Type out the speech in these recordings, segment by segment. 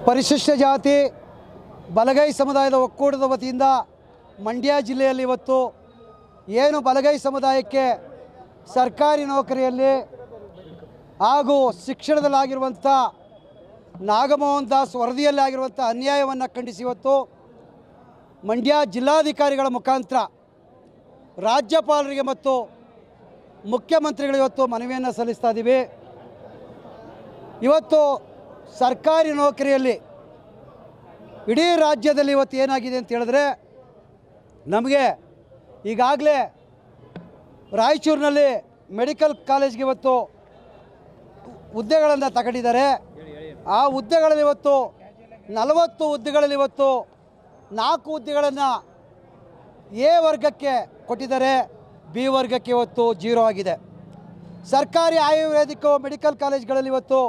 ಪರಿಶಿಷ್ಟ ಜಾತಿ ಬಲಗೈ ಸಮುದಾಯದ ಒಕ್ಕೂಟದ ವತಿಯಿಂದ ಮಂಡ್ಯ ಜಿಲ್ಲೆಯಲ್ಲಿ ಇವತ್ತು ಏನು ಬಲಗೈ ಸಮುದಾಯಕ್ಕೆ ಸರ್ಕಾರಿ ನೌಕರಿಯಲ್ಲಿ ಹಾಗೂ ಶಿಕ್ಷಣದಲ್ಲಾಗಿರುವಂಥ ನಾಗಮೋಹನ್ ದಾಸ್ ವರದಿಯಲ್ಲಿ ಆಗಿರುವಂಥ ಅನ್ಯಾಯವನ್ನು ಖಂಡಿಸಿ ಇವತ್ತು ಮಂಡ್ಯ ಜಿಲ್ಲಾಧಿಕಾರಿಗಳ ಮುಖಾಂತರ ರಾಜ್ಯಪಾಲರಿಗೆ ಮತ್ತು ಮುಖ್ಯಮಂತ್ರಿಗಳು ಇವತ್ತು ಮನವಿಯನ್ನು ಸಲ್ಲಿಸ್ತಾ ಇದ್ದೀವಿ. ಇವತ್ತು ಸರ್ಕಾರಿ ನೌಕರಿಯಲ್ಲಿ ಇಡೀ ರಾಜ್ಯದಲ್ಲಿ ಇವತ್ತು ಏನಾಗಿದೆ ಅಂತ ಹೇಳಿದ್ರೆ, ನಮಗೆ ಈಗಾಗಲೇ ರಾಯಚೂರಿನಲ್ಲಿ ಮೆಡಿಕಲ್ ಕಾಲೇಜ್ಗೆ ಇವತ್ತು ಹುದ್ದೆಗಳನ್ನು ತಗೊಂಡಿದ್ದಾರೆ. ಆ ಹುದ್ದೆಗಳಲ್ಲಿ ಇವತ್ತು 40 ಹುದ್ದೆಗಳಲ್ಲಿ ಇವತ್ತು 4 ಹುದ್ದೆಗಳನ್ನು ಎ ವರ್ಗಕ್ಕೆ ಕೊಟ್ಟಿದ್ದಾರೆ, ಬಿ ವರ್ಗಕ್ಕೆ ಇವತ್ತು 0 ಆಗಿದೆ. ಸರ್ಕಾರಿ ಆಯುರ್ವೇದಿಕ್ ಮೆಡಿಕಲ್ ಕಾಲೇಜ್ಗಳಲ್ಲಿ ಇವತ್ತು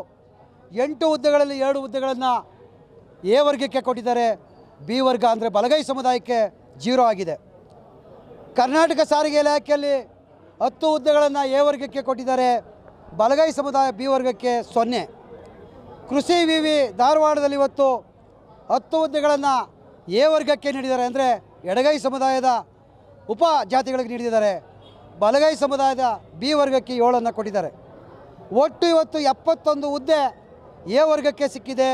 8 ಹುದ್ದೆಗಳಲ್ಲಿ 2 ಹುದ್ದೆಗಳನ್ನು ಎ ವರ್ಗಕ್ಕೆ ಕೊಟ್ಟಿದ್ದಾರೆ, ಬಿ ವರ್ಗ ಅಂದರೆ ಬಲಗೈ ಸಮುದಾಯಕ್ಕೆ 0 ಆಗಿದೆ. ಕರ್ನಾಟಕ ಸಾರಿಗೆ ಇಲಾಖೆಯಲ್ಲಿ 10 ಹುದ್ದೆಗಳನ್ನು ಎ ವರ್ಗಕ್ಕೆ ಕೊಟ್ಟಿದ್ದಾರೆ, ಬಲಗೈ ಸಮುದಾಯ ಬಿ ವರ್ಗಕ್ಕೆ 0. ಕೃಷಿ ವಿವಿ ಧಾರವಾಡದಲ್ಲಿ ಇವತ್ತು 10 ಹುದ್ದೆಗಳನ್ನು ಎ ವರ್ಗಕ್ಕೆ ನೀಡಿದ್ದಾರೆ, ಅಂದರೆ ಎಡಗೈ ಸಮುದಾಯದ ಉಪ ಜಾತಿಗಳಿಗೆ ನೀಡಿದ್ದಾರೆ, ಬಲಗೈ ಸಮುದಾಯದ ಬಿ ವರ್ಗಕ್ಕೆ 7 ಕೊಟ್ಟಿದ್ದಾರೆ. ಒಟ್ಟು ಇವತ್ತು 71 ಹುದ್ದೆ ಎ ವರ್ಗಕ್ಕೆ ಸಿಕ್ಕಿದೆ,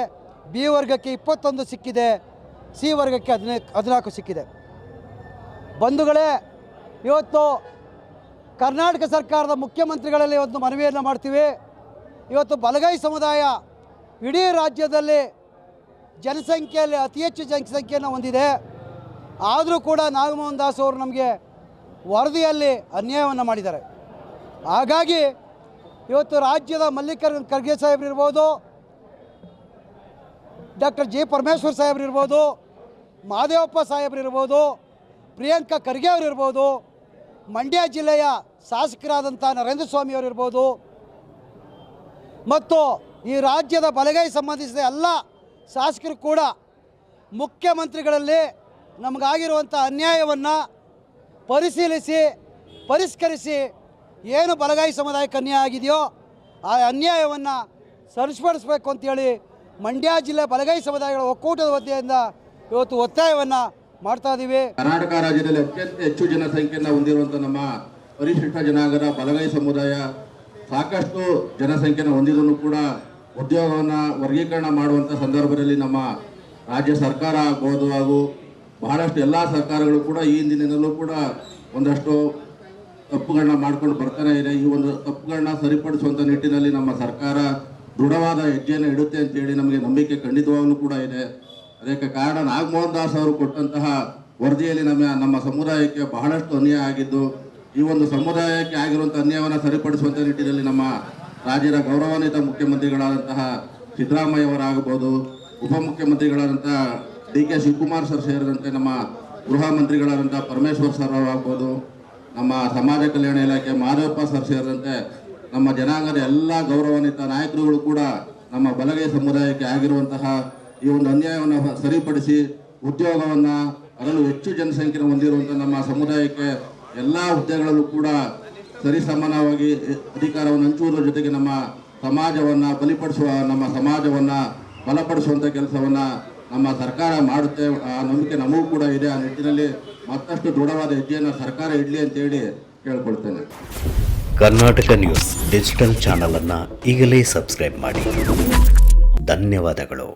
ಬಿ ವರ್ಗಕ್ಕೆ 21 ಸಿಕ್ಕಿದೆ, ಸಿ ವರ್ಗಕ್ಕೆ 14 ಸಿಕ್ಕಿದೆ. ಬಂಧುಗಳೇ, ಇವತ್ತು ಕರ್ನಾಟಕ ಸರ್ಕಾರದ ಮುಖ್ಯಮಂತ್ರಿಗಳಲ್ಲಿ ಒಂದು ಮನವಿಯನ್ನು ಮಾಡ್ತೀವಿ. ಇವತ್ತು ಬಲಗೈ ಸಮುದಾಯ ಇಡೀ ರಾಜ್ಯದಲ್ಲಿ ಜನಸಂಖ್ಯೆಯಲ್ಲಿ ಅತಿ ಹೆಚ್ಚು ಜನಸಂಖ್ಯೆಯನ್ನು ಹೊಂದಿದೆ. ಆದರೂ ಕೂಡ ನಾಗಮೋಹನ್ ದಾಸ್ ಅವರು ನಮಗೆ ವರದಿಯಲ್ಲಿ ಅನ್ಯಾಯವನ್ನು ಮಾಡಿದ್ದಾರೆ. ಹಾಗಾಗಿ ಇವತ್ತು ರಾಜ್ಯದ ಮಲ್ಲಿಕಾರ್ಜುನ ಖರ್ಗೆ ಸಾಹೇಬ್ರಿರ್ಬೋದು, ಡಾಕ್ಟರ್ ಜಿ ಪರಮೇಶ್ವರ್ ಸಾಹೇಬ್ರಿರ್ಬೋದು, ಮಹದೇವಪ್ಪ ಸಾಹೇಬ್ರಿರ್ಬೋದು, ಪ್ರಿಯಾಂಕಾ ಖರ್ಗೆ ಅವರಿರ್ಬೋದು, ಮಂಡ್ಯ ಜಿಲ್ಲೆಯ ಶಾಸಕರಾದಂಥ ನರೇಂದ್ರ ಸ್ವಾಮಿ ಅವರಿರ್ಬೋದು, ಮತ್ತು ಈ ರಾಜ್ಯದ ಬಲಗೈ ಸಂಬಂಧಿಸಿದ ಎಲ್ಲ ಶಾಸಕರು ಕೂಡ ಮುಖ್ಯಮಂತ್ರಿಗಳಲ್ಲಿ ನಮಗಾಗಿರುವಂಥ ಅನ್ಯಾಯವನ್ನು ಪರಿಷ್ಕರಿಸಿ ಏನು ಬಲಗೈ ಸಮುದಾಯಕ್ಕೆ ಅನ್ಯಾಯ ಆಗಿದೆಯೋ ಆ ಅನ್ಯಾಯವನ್ನು ಸರಿಪಡಿಸಬೇಕು ಅಂತೇಳಿ ಮಂಡ್ಯ ಜಿಲ್ಲೆ ಬಲಗೈ ಸಮುದಾಯಗಳ ಒಕ್ಕೂಟದ ವತಿಯಿಂದ ಇವತ್ತು ಒತ್ತಾಯವನ್ನು ಮಾಡ್ತಾ ಇದ್ದೀವಿ. ಕರ್ನಾಟಕ ರಾಜ್ಯದಲ್ಲಿ ಅತ್ಯಂತ ಹೆಚ್ಚು ಜನಸಂಖ್ಯೆಯನ್ನು ಹೊಂದಿರುವಂಥ ನಮ್ಮ ಪರಿಶಿಷ್ಟ ಜನಾಂಗದ ಬಲಗೈ ಸಮುದಾಯ ಸಾಕಷ್ಟು ಜನಸಂಖ್ಯೆಯನ್ನು ಹೊಂದಿದನ್ನು ಕೂಡ ಉದ್ಯೋಗವನ್ನು ವರ್ಗೀಕರಣ ಮಾಡುವಂಥ ಸಂದರ್ಭದಲ್ಲಿ ನಮ್ಮ ರಾಜ್ಯ ಸರ್ಕಾರ ಆಗ್ಬೋದು ಹಾಗೂ ಬಹಳಷ್ಟು ಎಲ್ಲ ಸರ್ಕಾರಗಳು ಕೂಡ ಈ ಹಿಂದಿನಲ್ಲೂ ಕೂಡ ಒಂದಷ್ಟು ತಪ್ಪುಗಳನ್ನ ಮಾಡ್ಕೊಂಡು ಬರ್ತಾನೆ ಇದೆ. ಈ ಒಂದು ತಪ್ಪುಗಳನ್ನ ಸರಿಪಡಿಸುವಂಥ ನಿಟ್ಟಿನಲ್ಲಿ ನಮ್ಮ ಸರ್ಕಾರ ದೃಢವಾದ ಹೆಜ್ಜೆಯನ್ನು ಇಡುತ್ತೆ ಅಂತೇಳಿ ನಮಗೆ ನಂಬಿಕೆ ಖಂಡಿತವಾಗಲೂ ಕೂಡ ಇದೆ. ಅದಕ್ಕೆ ಕಾರಣ ನಾಗಮೋಹನ್ ದಾಸ್ ಅವರು ಕೊಟ್ಟಂತಹ ವರದಿಯಲ್ಲಿ ನಮ್ಮ ಸಮುದಾಯಕ್ಕೆ ಬಹಳಷ್ಟು ಅನ್ಯಾಯ ಆಗಿದ್ದು, ಈ ಒಂದು ಸಮುದಾಯಕ್ಕೆ ಆಗಿರುವಂಥ ಅನ್ಯಾಯವನ್ನು ಸರಿಪಡಿಸುವಂಥ ನಿಟ್ಟಿನಲ್ಲಿ ನಮ್ಮ ರಾಜ್ಯದ ಗೌರವಾನ್ವಿತ ಮುಖ್ಯಮಂತ್ರಿಗಳಾದಂತಹ ಸಿದ್ದರಾಮಯ್ಯ ಅವರಾಗಬಹುದು, ಉಪಮುಖ್ಯಮಂತ್ರಿಗಳಾದಂತಹ ಡಿ ಕೆ ಶಿವಕುಮಾರ್ ಸರ್ ಸೇರಿದಂತೆ ನಮ್ಮ ಗೃಹ ಮಂತ್ರಿಗಳಾದಂಥ ಪರಮೇಶ್ವರ್ ಸರ್ ಆಗಬಹುದು, ನಮ್ಮ ಸಮಾಜ ಕಲ್ಯಾಣ ಇಲಾಖೆ ಮಹದೇವಪ್ಪ ಸರ್ ಸೇರಿದಂತೆ ನಮ್ಮ ಜನಾಂಗದ ಎಲ್ಲ ಗೌರವಾನ್ವಿತ ನಾಯಕರುಗಳು ಕೂಡ ನಮ್ಮ ಬಲಗೈ ಸಮುದಾಯಕ್ಕೆ ಆಗಿರುವಂತಹ ಈ ಒಂದು ಅನ್ಯಾಯವನ್ನು ಸರಿಪಡಿಸಿ ಉದ್ಯೋಗವನ್ನು, ಅದರಲ್ಲೂ ಹೆಚ್ಚು ಜನಸಂಖ್ಯೆ ಹೊಂದಿರುವಂಥ ನಮ್ಮ ಸಮುದಾಯಕ್ಕೆ ಎಲ್ಲ ಹುದ್ದೆಗಳಲ್ಲೂ ಕೂಡ ಸರಿಸಮಾನವಾಗಿ ಅಧಿಕಾರವನ್ನು ಹಂಚುವುದರ ಜೊತೆಗೆ ನಮ್ಮ ಸಮಾಜವನ್ನು ಬಲಪಡಿಸುವಂಥ ಕೆಲಸವನ್ನು ನಮ್ಮ ಸರ್ಕಾರ ಮಾಡುತ್ತೆ. ಆ ನಂಬಿಕೆ ನಮಗೂ ಕೂಡ ಇದೆ. ಆ ನಿಟ್ಟಿನಲ್ಲಿ ಮತ್ತಷ್ಟು ದೃಢವಾದ ಹೆಜ್ಜೆಯನ್ನು ಸರ್ಕಾರ ಇಡಲಿ ಅಂತೇಳಿ ಕೇಳ್ಕೊಳ್ತೇನೆ. ಕರ್ನಾಟಕ ನ್ಯೂಸ್ ಡಿಜಿಟಲ್ ಚಾನಲ್ ಅನ್ನು ಈಗಲೇ ಸಬ್ಸ್ಕ್ರೈಬ್ ಮಾಡಿ. ಧನ್ಯವಾದಗಳು.